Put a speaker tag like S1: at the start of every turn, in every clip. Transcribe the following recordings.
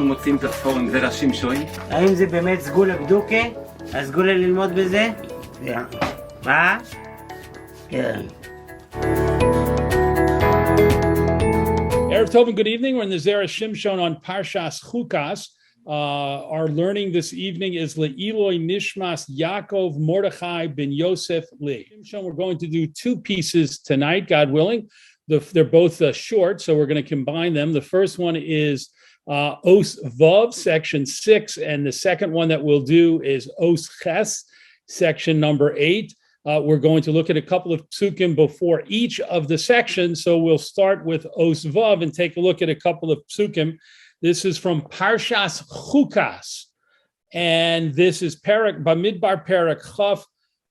S1: אנחנו מוצאים את הפורום זרה שמשון.
S2: האם זה באמת סגולה בדוקה? הסגולה ללמוד בזה? מה? כן.
S3: Erev Tov and good evening. We're in the Zera Shimshon on Parshas Chukat. Our learning this evening is Le'iloi Nishmas Yaakov Mordechai ben Yosef Li. Shimshon, we're going to do two pieces tonight, God willing. They're both short, so we're going to combine them. The first one is Os Vav, section 6, and the second one that we'll do is Os Ches, section number 8. We're going to look at a couple of psukim before each of the sections, so we'll start with Os Vav and take a look at a couple of psukim. This is from Parshas Chukat, and this is Parak Bamidbar Parak Chaf,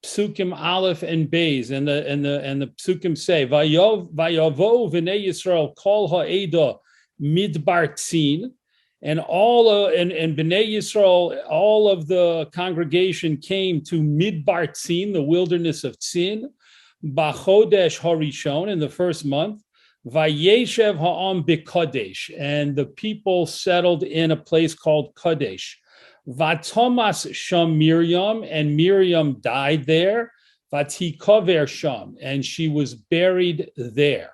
S3: Psukim Aleph and Beis, and the Psukim say, Vayavo v'nei Yisrael kol ha'eda midbar tzin, and Bnei Yisrael, all of the congregation came to Midbar Tzin, the wilderness of Tzin, B'chodesh Harishon, in the first month, Vayeshev ha'am b'Kadesh, and the people settled in a place called Kadesh. Vatomas sham Miriam, and Miriam died there. Vatikover sham, and she was buried there.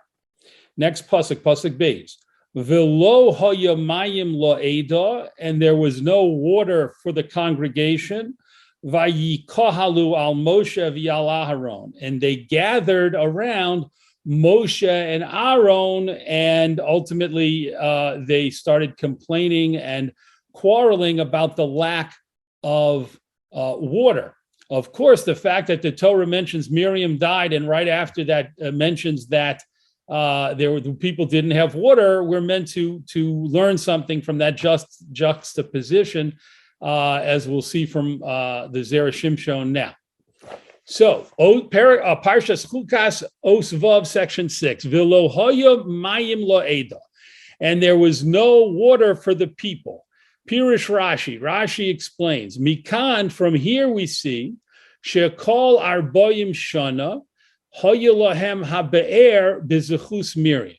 S3: Next pasuk Beis. V'lo hayamayim la'eda, and there was no water for the congregation. Vayikohalu al Moshe v'al Aharon, and they gathered around Moshe and Aaron, and ultimately they started complaining and quarreling about the lack of water. Of course, the fact that the Torah mentions Miriam died, and right after that mentions that the people didn't have water, we're meant to learn something from that juxtaposition, as we'll see from the Zera Shimshon now. So, Parshas Chukat, Os Vav, section 6. V'lo haya mayim la'eda, and there was no water for the people. Pirush Rashi explains, Mikan, from here we see, Shekol Arboyim Shana, Hayalahem HaBe'er B'Zechus Miriam.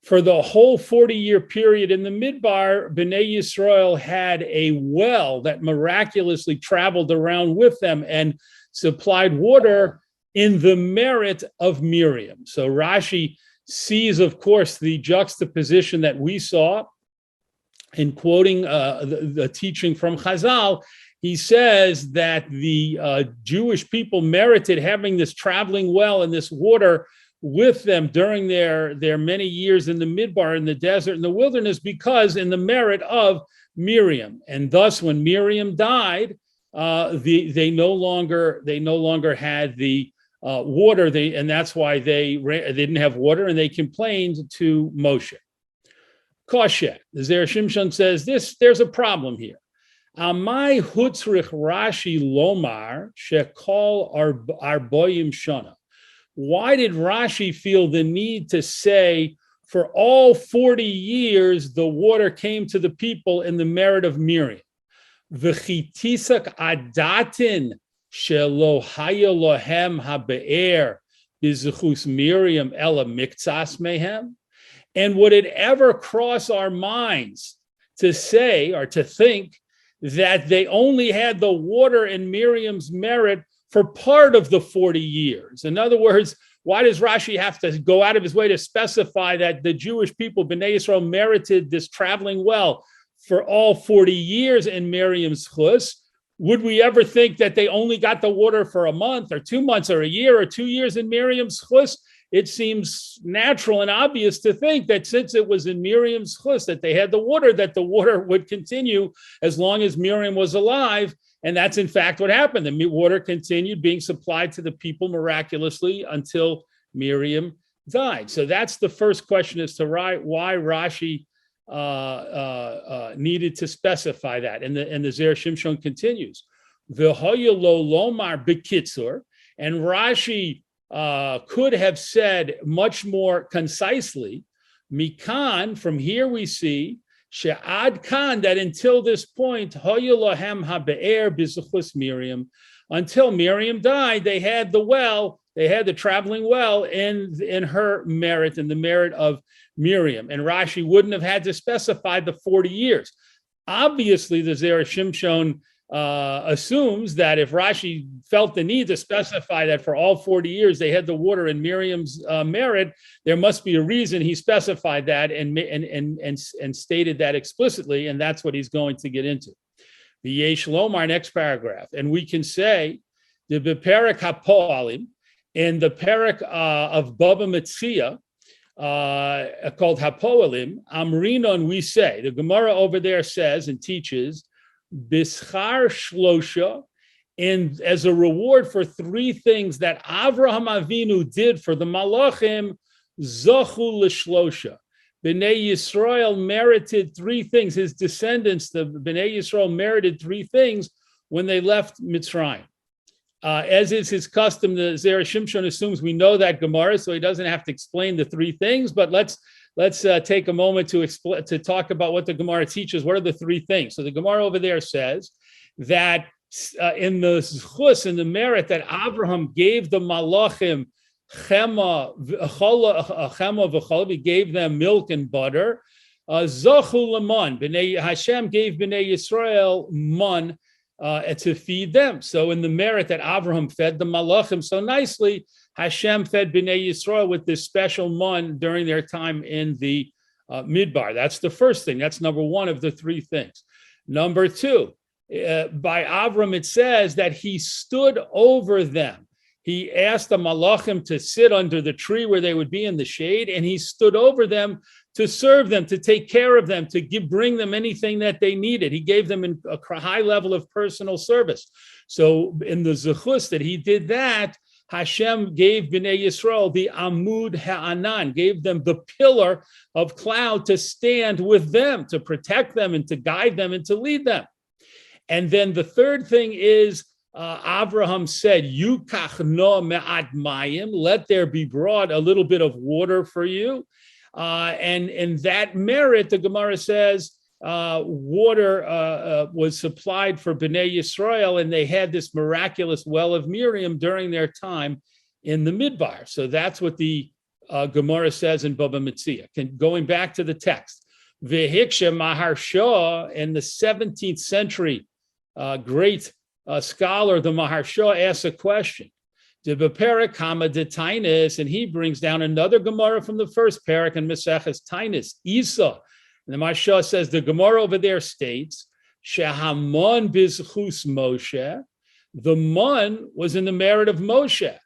S3: For the whole 40-year period in the Midbar, Bnei Yisrael had a well that miraculously traveled around with them and supplied water in the merit of Miriam. So Rashi sees, of course, the juxtaposition that we saw in quoting the teaching from Chazal. He says that the Jewish people merited having this traveling well and this water with them during their many years in the Midbar, in the desert, in the wilderness, because in the merit of Miriam. And thus, when Miriam died, they no longer had the water. And that's why they didn't have water, and they complained to Moshe. Kosher. The Zera Shimshon says there's a problem here. Amai hutzrich Rashi lomar shekol arboyim shana. Why did Rashi feel the need to say for all 40 years the water came to the people in the merit of Miriam? V'chitisak adatin shelo haya lohem habe'er b'zechus Miriam ela miktsas mehem. And would it ever cross our minds to say or to think that they only had the water in Miriam's merit for part of the 40 years? In other words, why does Rashi have to go out of his way to specify that the Jewish people, Bnei Yisrael, merited this traveling well for all 40 years in Miriam's chus? Would we ever think that they only got the water for a month or 2 months or a year or 2 years in Miriam's chus? It seems natural and obvious to think that since it was in Miriam's chus that they had the water, that the water would continue as long as Miriam was alive. And that's in fact what happened. The water continued being supplied to the people miraculously until Miriam died. So that's the first question as to why Rashi needed to specify that. And the Zera Shimshon continues, V'hoya lo lomar b'kitzur, and Rashi could have said much more concisely, Mikan, from here we see, She'ad kan, that until this point, Hoya lohem habe'er b'zechus Miriam, until Miriam died, they had the well They had the traveling well in her merit, in the merit of Miriam. And Rashi wouldn't have had to specify the 40 years. Obviously, the Zera Shimshon assumes that if Rashi felt the need to specify that for all 40 years they had the water in Miriam's merit, there must be a reason he specified that and stated that explicitly, and that's what he's going to get into. The Yesh Lomar, next paragraph, and we can say the Beperek HaPoalim, in the Perek of Baba Metzia, called Hapoalim, Amrinon, we say, the Gemara over there says and teaches, Bischar Shlosha, and as a reward for three things that Avraham Avinu did for the Malachim, Zochu L'Shlosha. Bnei Yisrael merited three things. His descendants, the Bnei Yisrael, merited three things when they left Mitzrayim. As is his custom, the Zera Shimshon assumes we know that Gemara, so he doesn't have to explain the three things. But let's take a moment to talk about what the Gemara teaches. What are the three things? So the Gemara over there says that in the zchus, in the merit that Abraham gave the malachim chema v'chol, he gave them milk and butter. Zochu laman, Hashem gave Bnei Yisrael man. To feed them. So in the merit that Avraham fed the Malachim so nicely, Hashem fed Bnei Yisrael with this special man during their time in the Midbar. That's the first thing. That's number one of the three things. Number two, by Avram it says that he stood over them. He asked the Malachim to sit under the tree where they would be in the shade, and he stood over them to serve them, to take care of them, to bring them anything that they needed. He gave them a high level of personal service. So in the zechus that he did that, Hashem gave Bnei Yisrael the Amud Ha'anan, gave them the pillar of cloud to stand with them, to protect them and to guide them and to lead them. And then the third thing is, Abraham said, Yukach no me'at mayim, let there be brought a little bit of water for you. And in that merit, the Gemara says, water was supplied for Bnei Yisrael, and they had this miraculous well of Miriam during their time in the Midbar. So that's what the Gemara says in Baba Metzia. Going back to the text, Vehiksha Maharsha, in the 17th century, great scholar, the Maharsha, asks a question. And he brings down another Gemara from the first parak in Maseches Tainis, Isa. And the Maharsha says the Gemara over there states, Shehamon bizchus Moshe, the mon was in the merit of Moshe,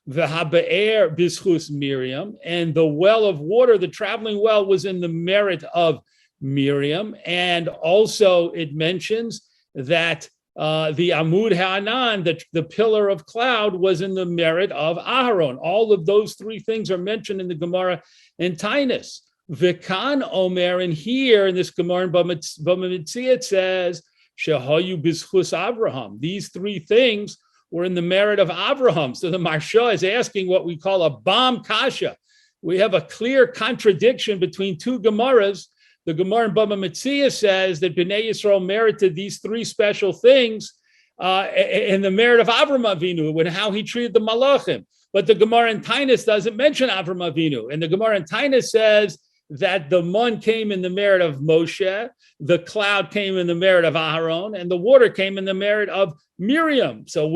S3: v'habe'er bizchus Miriam, and the well of water, the traveling well, was in the merit of Miriam. And also it mentions that the Amud Ha'anan, the pillar of cloud, was in the merit of Aharon. All of those three things are mentioned in the Gemara in Tainis. V'kan Omer, and here in this Gemara in Baba Metzia it says, Shehayu bizchus Avraham. These three things were in the merit of Avraham. So the Maharsha is asking what we call a bam kasha. We have a clear contradiction between two Gemaras. The Gemara in Baba Metzia says that Bnei Yisrael merited these three special things in the merit of Avram Avinu and how he treated the Malachim. But the Gemara in Tainis doesn't mention Avram Avinu. And the Gemara in Tainis says that the mun came in the merit of Moshe, the cloud came in the merit of Aharon, and the water came in the merit of Miriam. So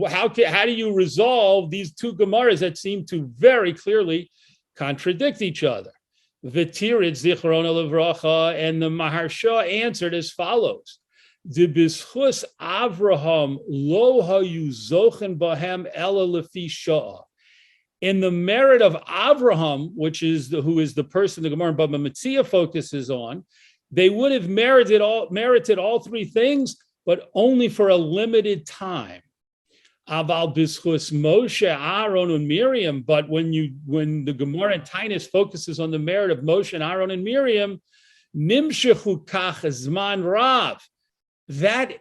S3: how do you resolve these two Gemaras that seem to very clearly contradict each other? V'tirid Zichrona Levracha, and the Maharsha answered as follows: De bischus Avraham lo hayu zochen bahem ela lefi sha'ah. In the merit of Avraham, who is the person the Gemara in Baba Metzia focuses on, they would have merited all three things, but only for a limited time. Aval bischus Moshe, Aaron, and Miriam. But when the Gemara in Tainis focuses on the merit of Moshe and Aaron and Miriam, nimshechu kach zman rav, that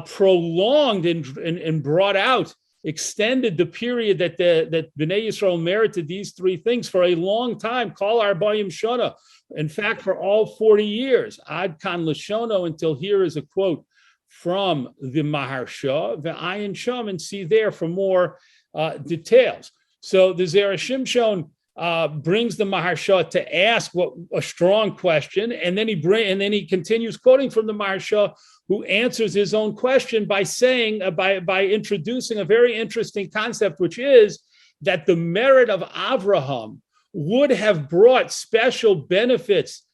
S3: prolonged and brought out, extended the period that Bnei Yisrael merited these three things for a long time. Kol arbayim shana. In fact, for all 40 years. Ad kan l'shono, until here is a quote from the Maharsha, the Ayin Sham, and see there for more details. So the Zera Shimshon brings the Maharsha to ask a strong question, and then he continues quoting from the Maharsha, who answers his own question by saying, by introducing a very interesting concept, which is that the merit of Avraham would have brought special benefits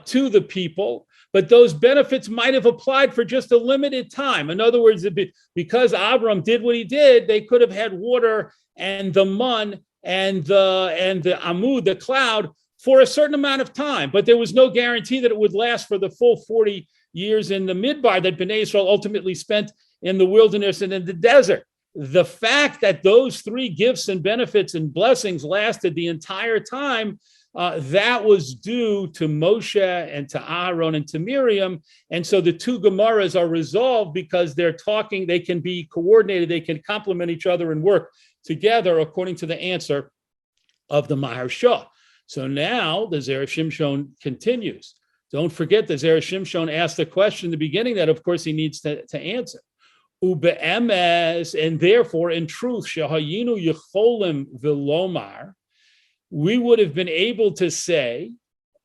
S3: to the people, but those benefits might have applied for just a limited time. In other words, because Avram did what he did, they could have had water and the mun and the amud, the cloud, for a certain amount of time, but there was no guarantee that it would last for the full 40 years in the midbar that Bnei Yisrael ultimately spent in the wilderness and in the desert. The fact that those three gifts and benefits and blessings lasted the entire time, that was due to Moshe and to Aaron and to Miriam. And so the two Gemaras are resolved because they're talking, they can be coordinated, they can complement each other and work together according to the answer of the Maharsha. So now the Zera Shimshon continues. Don't forget that Zera Shimshon asked the question in the beginning that, of course, he needs to answer. Ube'emes, and therefore, in truth, shehayinu yecholim v'lomar, we would have been able to say,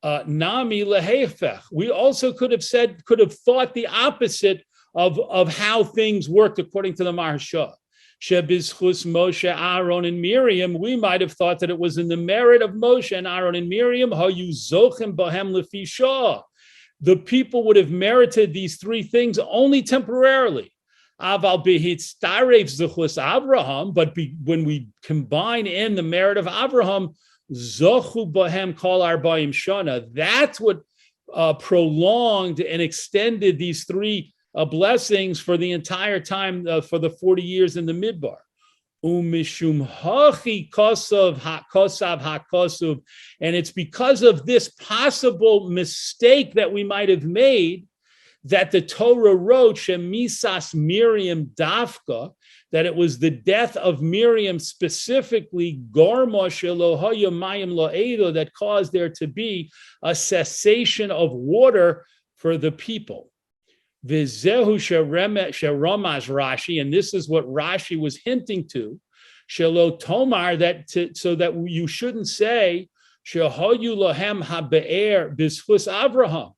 S3: nami lehefech. We also could have thought the opposite of how things worked according to the Maharsha. Shebizchus Moshe, Aaron, and Miriam, we might have thought that it was in the merit of Moshe and Aaron and Miriam, hayu zochem bahem lefi shah. The people would have merited these three things only temporarily. Aval behitstarev zechus Avraham, but when we combine in the merit of Avraham, zochu bahem kol arba'im shana. That's what prolonged and extended these three blessings for the entire time, for the 40 years in the midbar. Umishum hachi kosav hakosav, and it's because of this possible mistake that we might have made that the Torah wrote shemisas Miriam dafka, that it was the death of Miriam specifically, garma shelohaya mayim lo'edo, that caused there to be a cessation of water for the people. V'zehu sheramaz Rashi, and this is what Rashi was hinting to, shelo tomar, so that you shouldn't say shehayu lohem habe'er b'schus Avraham,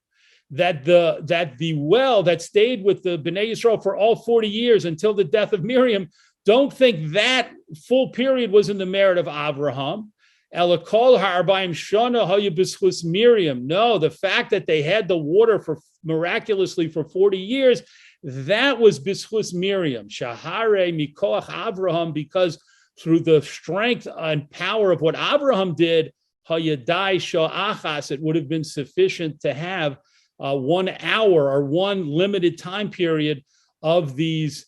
S3: that the well that stayed with the Bnei Yisrael for all 40 years until the death of Miriam, don't think that full period was in the merit of Avraham. Elakol ha'arbaim shana hayu b'schus Miriam. No, the fact that they had the water miraculously for 40 years, that was b'schus Miriam. Shahare mikoach Avraham, because through the strength and power of what Avraham did, hayadai sha'achas, it would have been sufficient to have 1 hour or one limited time period of these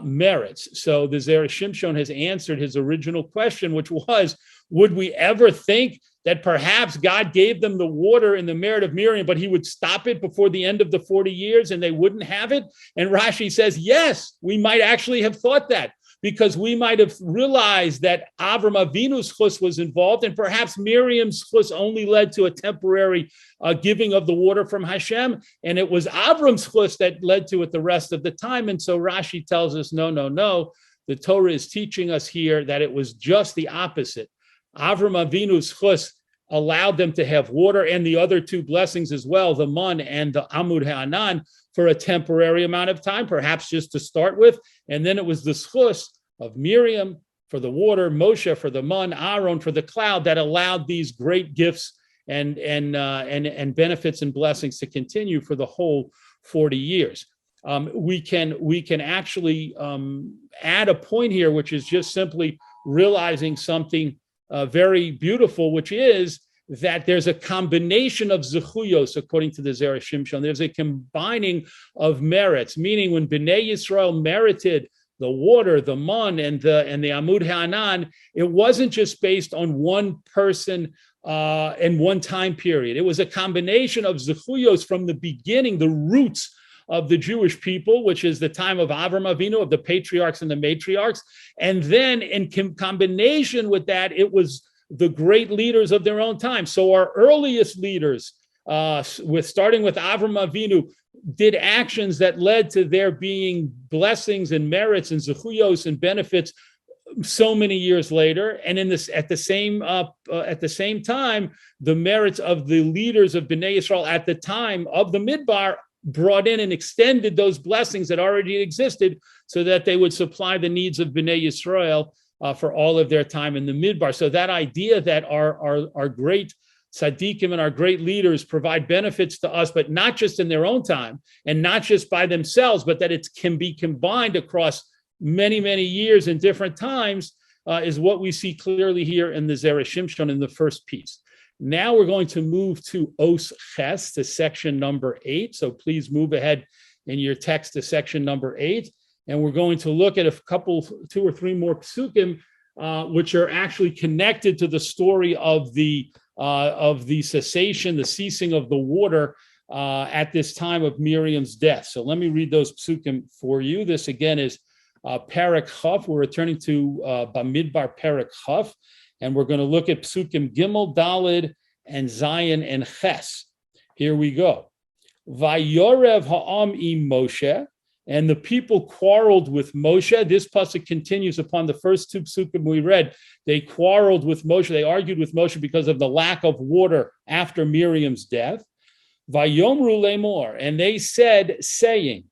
S3: merits. So the Zera Shimshon has answered his original question, which was, would we ever think that perhaps God gave them the water in the merit of Miriam, but he would stop it before the end of the 40 years and they wouldn't have it? And Rashi says, yes, we might actually have thought that, because we might have realized that Avram Avinu's chus was involved, and perhaps Miriam's chus only led to a temporary giving of the water from Hashem, and it was Avram's chus that led to it the rest of the time. And so Rashi tells us, no. The Torah is teaching us here that it was just the opposite. Avram Avinu's chus allowed them to have water and the other two blessings as well, the mun and the amud ha'anan, for a temporary amount of time, perhaps just to start with. And then it was the schus of Miriam for the water, Moshe for the mun, Aaron for the cloud, that allowed these great gifts and benefits and blessings to continue for the whole 40 years. We can actually add a point here, which is just simply realizing something very beautiful, which is that there's a combination of zechuyos, according to the Zera Shimshon. There's a combining of merits, meaning when Bnei Yisrael merited the water, the mun, and the amud ha'anan, it wasn't just based on one person and one time period. It was a combination of zechuyos from the beginning, the roots of the Jewish people, which is the time of Avram Avinu, of the patriarchs and the matriarchs. And then in combination with that, it was the great leaders of their own time. So our earliest leaders, starting with Avram Avinu, did actions that led to there being blessings and merits and zechuyos and benefits so many years later, and in this at the same time, the merits of the leaders of Bnei Yisrael at the time of the Midbar brought in and extended those blessings that already existed, so that they would supply the needs of Bnei Yisrael for all of their time in the Midbar. So that idea that our great tzaddikim and our great leaders provide benefits to us, but not just in their own time and not just by themselves, but that it can be combined across many, many years and different times, is what we see clearly here in the Zera Shimshon in the first piece. Now we're going to move to Os Ches, to section number 8. So please move ahead in your text to section number 8. And we're going to look at a couple, 2 or 3 more psukim, which are actually connected to the story of the cessation, the ceasing of the water at this time of Miriam's death. So let me read those psukim for you. This again is Perek Chaf. We're returning to Bamidbar Perek Chaf, and we're going to look at psukim Gimel, Dalid, and Zayin and Ches. Here we go. Vayorev ha'am im Moshe, and the people quarreled with Moshe. This pasuk continues upon the first 2 psukim we read. They quarreled with Moshe. They argued with Moshe because of the lack of water after Miriam's death. Vayomru lemor, and they said, saying,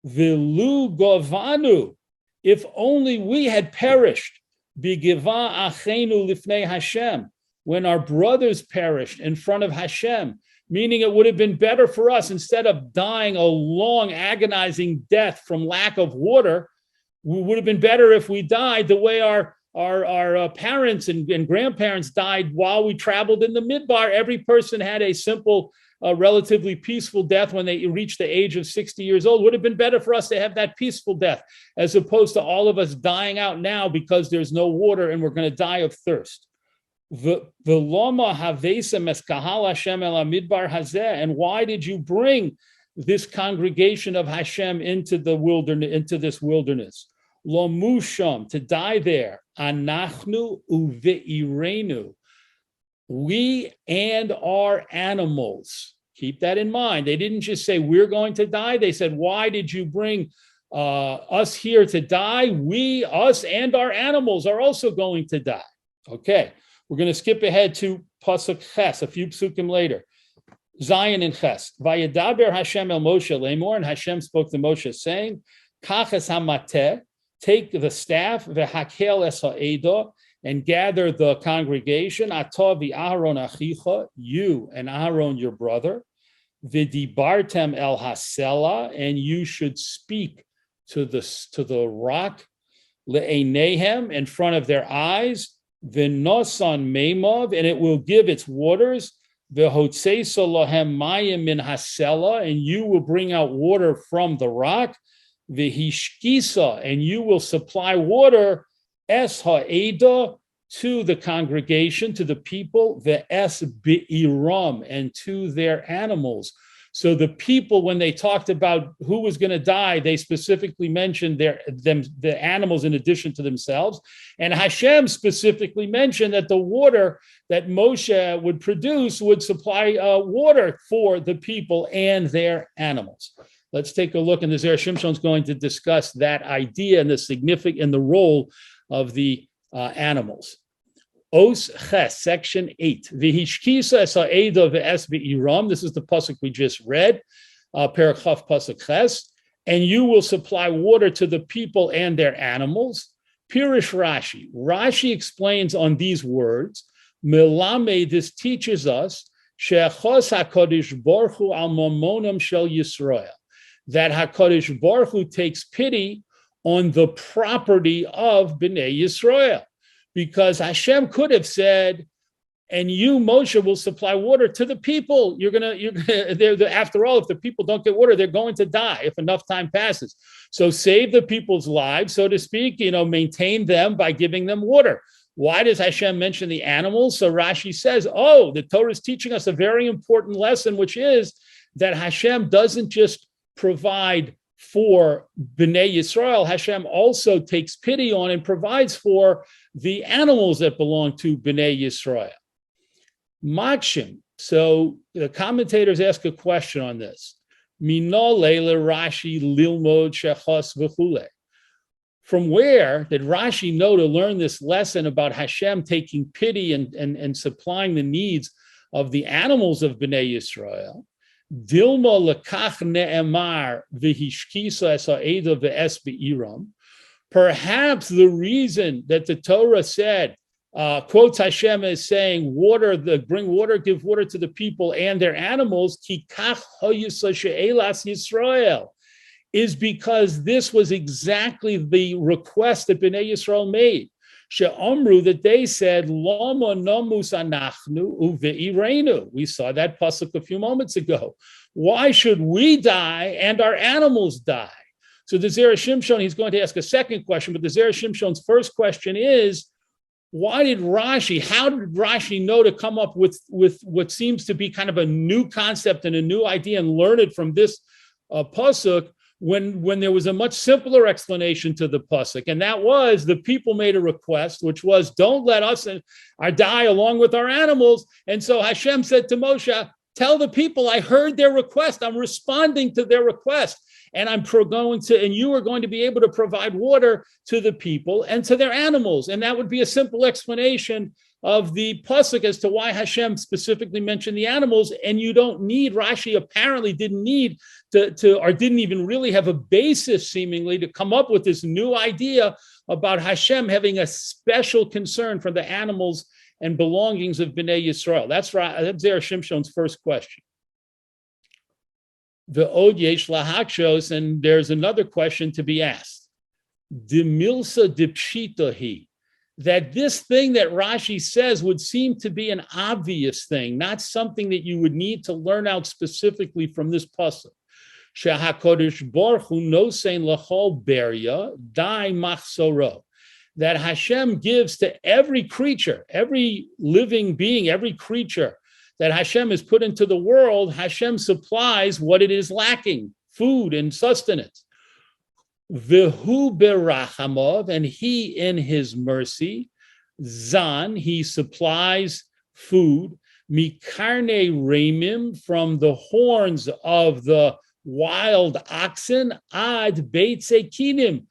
S3: Vilu govanu, if only we had perished, bigiva achenu lifnei Hashem, when our brothers perished in front of Hashem, meaning it would have been better for us, instead of dying a long, agonizing death from lack of water, it would have been better if we died the way our parents and grandparents died while we traveled in the Midbar. Every person had a simple, relatively peaceful death when they reached the age of 60 years old. It would have been better for us to have that peaceful death, as opposed to all of us dying out now because there's no water and we're going to die of thirst. And why did you bring this congregation of Hashem into the wilderness, into this wilderness? Lo musham, to die there. Anachnu uveirenu, we and our animals. Keep that in mind. They didn't just say we're going to die. They said, why did you bring us here to die? We, us, and our animals are also going to die. Okay. We're going to skip ahead to Pasuk Ches, a few psukim later. Zayin and Ches. Vayadaber Hashem el Moshe lemor, and Hashem spoke to Moshe, saying, Kaches hamateh, take the staff, v'hakel es ha'edah, and gather the congregation, Atah v'Aharon achicha, you and Aharon your brother, v'dibartem el hasela, and you should speak to the rock, le'einehem, in front of their eyes, v'nosan meimav, and it will give its waters, v'hotzesa lohem mayim min hasela, and you will bring out water from the rock, v'hishkisa, and you will supply water, es ha'eda, to the congregation, to the people, ve'es bi'iram, and to their animals. So the people, when they talked about who was going to die, they specifically mentioned the animals in addition to themselves. And Hashem specifically mentioned that the water that Moshe would produce would supply water for the people and their animals. Let's take a look, and the Zera Shimshon is going to discuss that idea and the significance and the role of the animals. Os Ches, section 8. V'hishkisa es ha'eda ve'es bi'iram. This is the pasuk we just read, Perek Chaf pasuk Ches. And you will supply water to the people and their animals. Pirish Rashi. Rashi explains on these words, Milame, this teaches us, she'echos HaKadosh Baruch Hu al mamonam shel Yisrael, that HaKadosh Baruch Hu takes pity on the property of Bnei Yisrael. Because Hashem could have said, and you, Moshe, will supply water to the people. After all, if the people don't get water, they're going to die if enough time passes. So save the people's lives, so to speak, maintain them by giving them water. Why does Hashem mention the animals? So Rashi says, the Torah is teaching us a very important lesson, which is that Hashem doesn't just provide for Bnei Yisrael. Hashem also takes pity on and provides for the animals that belong to Bnei Yisrael. Makshim. So the commentators ask a question on this. Minole le Rashi lilmod shechos v'chule. From where did Rashi know to learn this lesson about Hashem taking pity and supplying the needs of the animals of Bnei Yisrael? Dilma lekach ne'emar v'hishkisa es ha'eda ve'es be'iram. Perhaps the reason that the Torah said, quotes Hashem as saying, bring water, give water to the people and their animals, ki kach hoyusa she'elas Yisrael, is because this was exactly the request that Bnei Yisrael made. She'omru, that they said, Lama namus anachnu uve'irenu. We saw that pasuk a few moments ago. Why should we die and our animals die? So the Zera Shimshon, he's going to ask a second question, but the Zera Shimshon's first question is, how did Rashi know to come up with what seems to be kind of a new concept and a new idea and learn it from this pasuk, when there was a much simpler explanation to the pasuk, and that was the people made a request, which was, don't let us die along with our animals. And so Hashem said to Moshe, tell the people, I heard their request. I'm responding to their request, and you are going to be able to provide water to the people and to their animals. And that would be a simple explanation of the pasuk as to why Hashem specifically mentioned the animals. And you don't need, Rashi apparently didn't need or didn't even really have a basis seemingly to come up with this new idea about Hashem having a special concern for the animals and belongings of Bnei Yisrael. That's Zera Shimshon's first question. The Od Yesh Lahakshos, and there's another question to be asked. De milsa de pshita hi, that this thing that Rashi says would seem to be an obvious thing, not something that you would need to learn out specifically from this pasuk. Shehakodesh Baruch Hu nosein lachol beria dai machsoro, that Hashem gives to every creature, every living being, every creature that Hashem has put into the world, Hashem supplies what it is lacking, food and sustenance. V'hu berachamov, and he in his mercy, zan, he supplies food, mikarne remim, from the horns of the wild oxen, ad beitze kinim,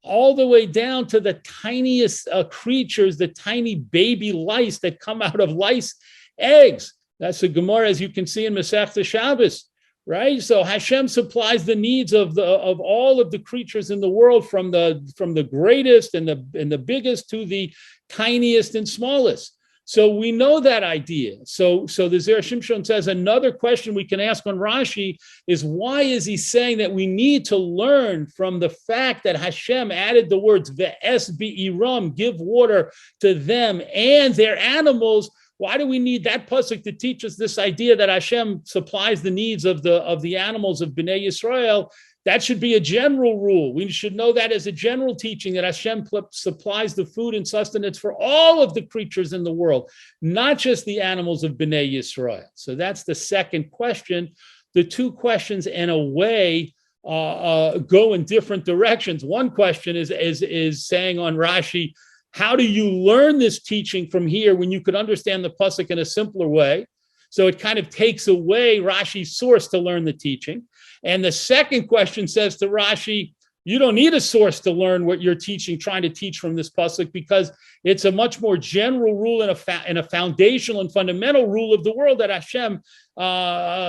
S3: all the way down to the tiniest creatures, the tiny baby lice that come out of lice eggs. That's the Gemara, as you can see in Masechta Shabbos, right? So Hashem supplies the needs of all of the creatures in the world, from the greatest and the biggest to the tiniest and smallest. So we know that idea. So the Zera Shimshon says another question we can ask on Rashi is, why is he saying that we need to learn from the fact that Hashem added the words ve'es be'iram, give water to them and their animals? Why do we need that pasuk to teach us this idea that Hashem supplies the needs of the animals of Bnei Yisrael? That should be a general rule. We should know that as a general teaching, that Hashem supplies the food and sustenance for all of the creatures in the world, not just the animals of Bnei Yisrael. So that's the second question. The two questions, in a way, go in different directions. One question is saying on Rashi, how do you learn this teaching from here when you could understand the pasuk in a simpler way? So it kind of takes away Rashi's source to learn the teaching. And the second question says to Rashi, you don't need a source to learn what you're trying to teach from this pasuk, because it's a much more general rule and a foundational and fundamental rule of the world, that Hashem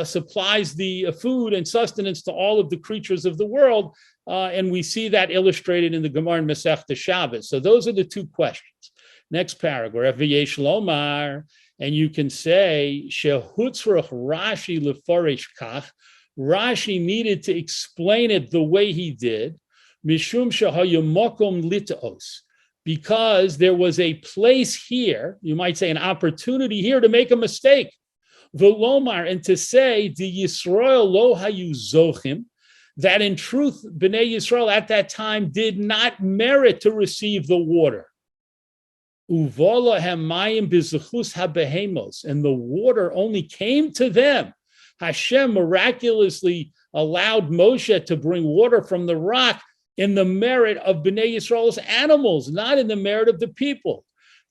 S3: supplies the food and sustenance to all of the creatures of the world. And we see that illustrated in the Gemara in Masechta Shabbos. So those are the two questions. Next paragraph, V'yesh lomar, and you can say, Shehutzrach Rashi lefarish kach, Rashi needed to explain it the way he did, Mishum shehayomokom litos, because there was a place here, you might say an opportunity here, to make a mistake. V'lomar, and to say, the Yisrael lo hayu zochim, that in truth, Bnei Yisrael at that time did not merit to receive the water. Uvola hamayim b'zechus habehemos, and the water only came to them. Hashem miraculously allowed Moshe to bring water from the rock in the merit of Bnei Yisrael's animals, not in the merit of the people.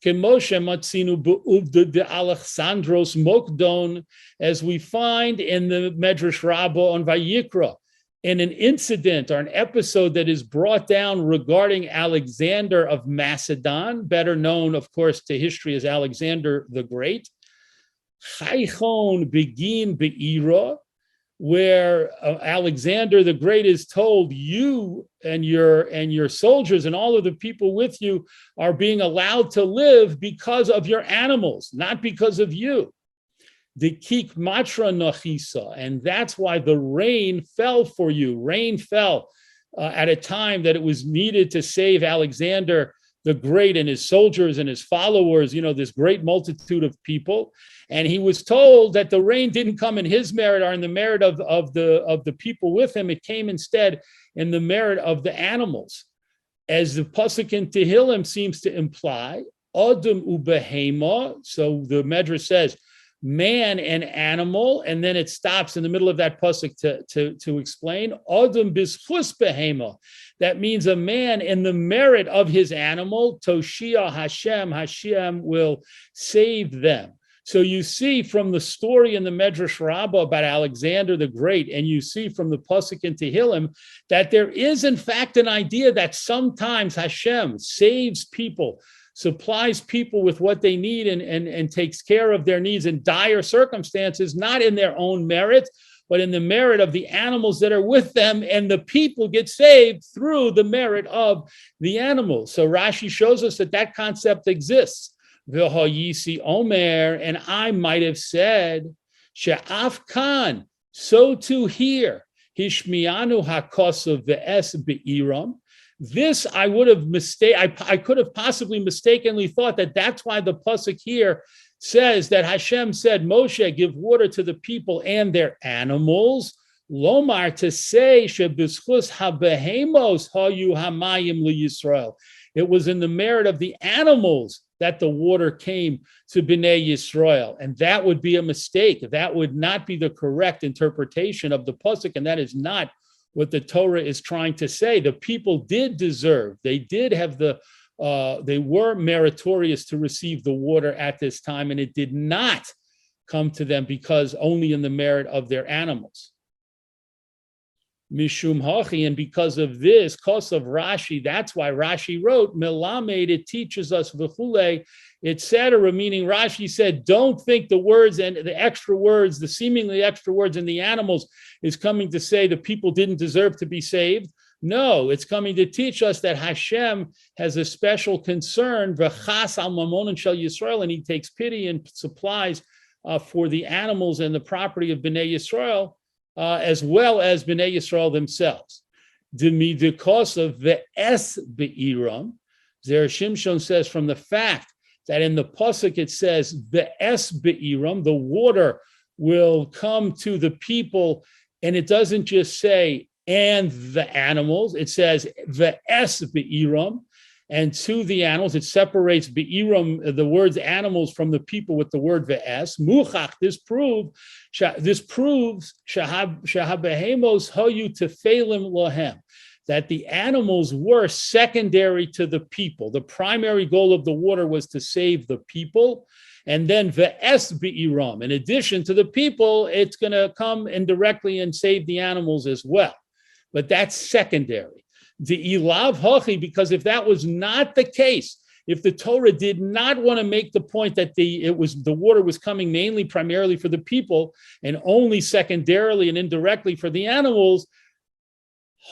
S3: Moshe matzinu be'uvda de Alexandros Mokdon, as we find in the Medrash Rabbah on Vayikra. in an incident or an episode that is brought down regarding Alexander of Macedon, better known, of course, to history as Alexander the Great. Chaychon begin be'ira, where Alexander the Great is told, you and your soldiers and all of the people with you are being allowed to live because of your animals, not because of you. The kik matra nachisa, and that's why the rain fell for you. Rain fell at a time that it was needed to save Alexander the Great and his soldiers and his followers, this great multitude of people. And he was told that the rain didn't come in his merit or in the merit of the people with him. It came instead in the merit of the animals. As the pasuk in Tehillim seems to imply, Adam ubehema, so the Medrash says, man and animal, and then it stops in the middle of that pasuk to explain Adam b'schus behema. That means a man in the merit of his animal, Toshia Hashem will save them. So you see from the story in the Medrash Rabbah about Alexander the Great, and you see from the pasuk in Tehillim that there is in fact an idea that sometimes Hashem saves people, supplies people with what they need and takes care of their needs in dire circumstances, not in their own merit, but in the merit of the animals that are with them, and the people get saved through the merit of the animals. So Rashi shows us that concept exists. V'hayisi omer, and I might have said, she'af kan, so too here, hishmianu hakosav ve'es be'iram. This I would have I could have possibly mistakenly thought that that's why the pasuk here says that Hashem said, Moshe, give water to the people and their animals. Lomar, to say, shebischus habehemos hayu hamayim liYisrael. It was in the merit of the animals that the water came to Bnei Yisrael. And that would be a mistake. That would not be the correct interpretation of the pasuk, and that is not what the Torah is trying to say. The people did deserve, they did have they were meritorious to receive the water at this time, and it did not come to them because only in the merit of their animals. Mishum hachi, and because of this, cause of Rashi, that's why Rashi wrote, Melamed, it teaches us, v'chule, etc., meaning Rashi said, don't think the words and the extra words, the seemingly extra words in the animals is coming to say the people didn't deserve to be saved. No, it's coming to teach us that Hashem has a special concern, v'chas al mamon shel Yisrael, and he takes pity and supplies for the animals and the property of Bnei Yisrael, as well as Bnei Yisrael themselves. Because of the es be'iram, Zera Shimshon says from the fact that in the pasuk it says the es be'iram, the water will come to the people, and it doesn't just say and the animals, it says the es be'iram, and to the animals. It separates be'iram, the words animals, from the people with the word ve'es. Muchach, this proves shahabehemos hoyu tefelim lohem, that the animals were secondary to the people. The primary goal of the water was to save the people. And then ve'es be'iram, in addition to the people, it's going to come indirectly and save the animals as well. But that's secondary. The ilav hachi, because if that was not the case, if the Torah did not want to make the point that the water was coming mainly primarily for the people and only secondarily and indirectly for the animals,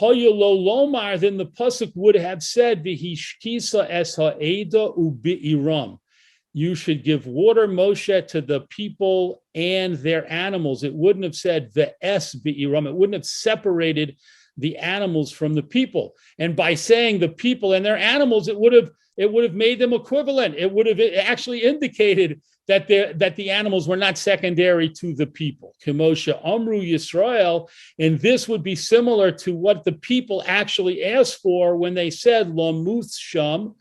S3: hoyolo lomar, then the pasuk would have said v'hishkisa es ha'eda ubi'iram. You should give water, Moshe, to the people and their animals. It wouldn't have said ve'es be'iram. It wouldn't have separated the animals from the people. And by saying the people and their animals, it would have made them equivalent. It would have actually indicated that the animals were not secondary to the people. Kemosha Amru Yisrael, and this would be similar to what the people actually asked for when they said Lamuth Sham.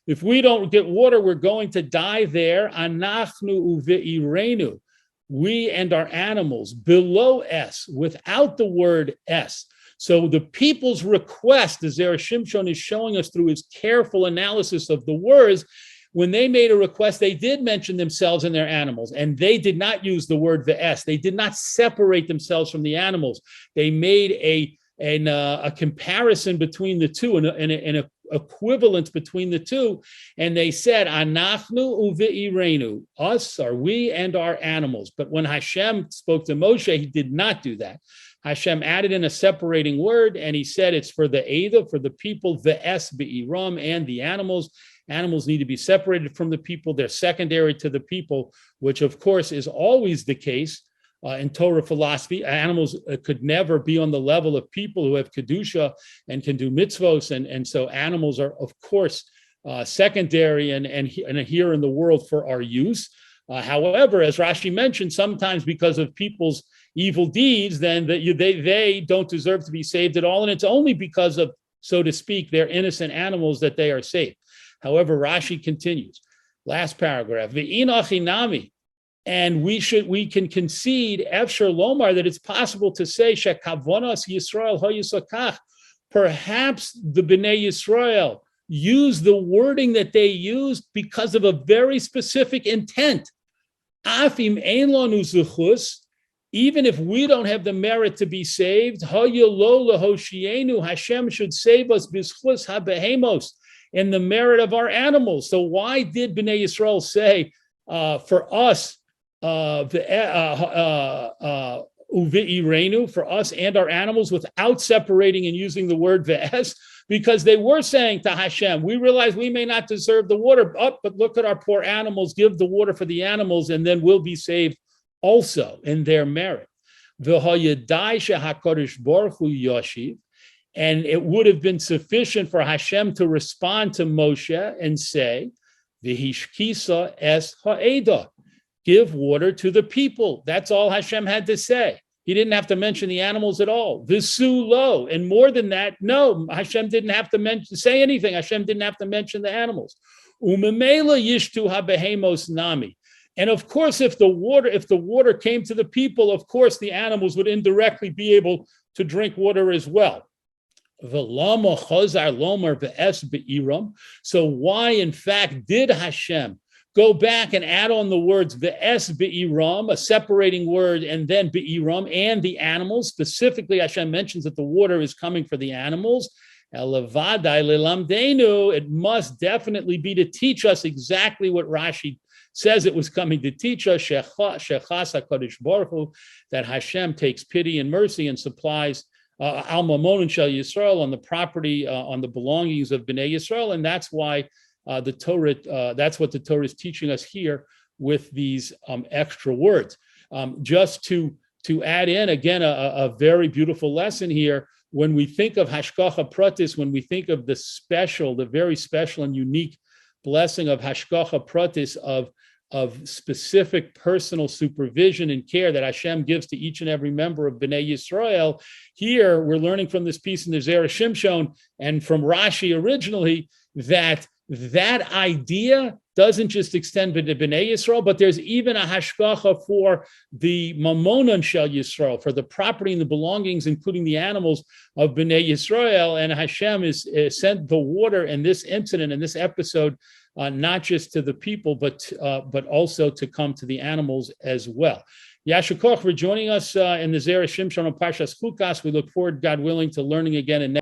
S3: If we don't get water, we're going to die there. Anachnu uve'irenu, we and our animals, below S, without the word S. So the people's request, as Zera Shimshon is showing us through his careful analysis of the words, when they made a request, they did mention themselves and their animals, and they did not use the word ve'es. They did not separate themselves from the animals. They made a comparison between the two, and an equivalence between the two, and they said, "Anachnu uve'irenu," us are we and our animals. But when Hashem spoke to Moshe, he did not do that. Hashem added in a separating word, and he said it's for the Ada, for the people, ve'es be'iram, and the animals. Animals need to be separated from the people. They're secondary to the people, which of course is always the case in Torah philosophy. Animals could never be on the level of people who have kedusha and can do mitzvos, and so animals are of course secondary and here in the world for our use. However, as Rashi mentioned, sometimes because of people's evil deeds, then they don't deserve to be saved at all, and it's only because of, so to speak, they're innocent animals that they are saved. However, Rashi continues, last paragraph, Ve'inachinami, and we can concede Efshar Lomar that it's possible to say Shekavonos Yisrael Hoyisakach. Perhaps the Bnei Yisrael used the wording that they used because of a very specific intent. Afim ein lanu zuchus, even if we don't have the merit to be saved, Hayalo lahoshienu, Hashem should save us b'schus habehemos, in the merit of our animals. So why did Bnei Yisrael say for us, uve'irenu, for us and our animals, without separating and using the word ve'es? Because they were saying to Hashem, we realize we may not deserve the water, but look at our poor animals, give the water for the animals, and then we'll be saved also in their merit. And it would have been sufficient for Hashem to respond to Moshe and say, V'hishkisa es ha'eda, give water to the people. That's all Hashem had to say. He didn't have to mention the animals at all. V'su lo, and more than that, no, Hashem didn't have to say anything. Hashem didn't have to mention the animals. Umemela yishtu habehemos nami. And of course, if the water came to the people, of course, the animals would indirectly be able to drink water as well. So why, in fact, did Hashem go back and add on the words ve'es be'iram, a separating word, and then be'iram, and the animals? Specifically, Hashem mentions that the water is coming for the animals. It must definitely be to teach us exactly what Rashi says it was coming to teach us, that Hashem takes pity and mercy and supplies al mamon shel Yisrael, on the property, on the belongings of Bnei Yisrael, and that's why the Torah. That's what the Torah is teaching us here with these extra words. Just to add in again a very beautiful lesson here. When we think of hashgacha pratis, when we think of the very special and unique blessing of hashgacha pratis, of specific personal supervision and care that Hashem gives to each and every member of Bnei Yisrael. Here, we're learning from this piece in the Zera Shimshon and from Rashi originally that idea doesn't just extend to Bnei Yisrael, but there's even a hashgacha for the mamonon shel Yisrael, for the property and the belongings, including the animals of Bnei Yisrael. And Hashem is sent the water in this incident, in this episode, not just to the people, but also to come to the animals as well. Yashar Koch for joining us in the Zera Shimshon on Parshas Chukas. We look forward, God willing, to learning again in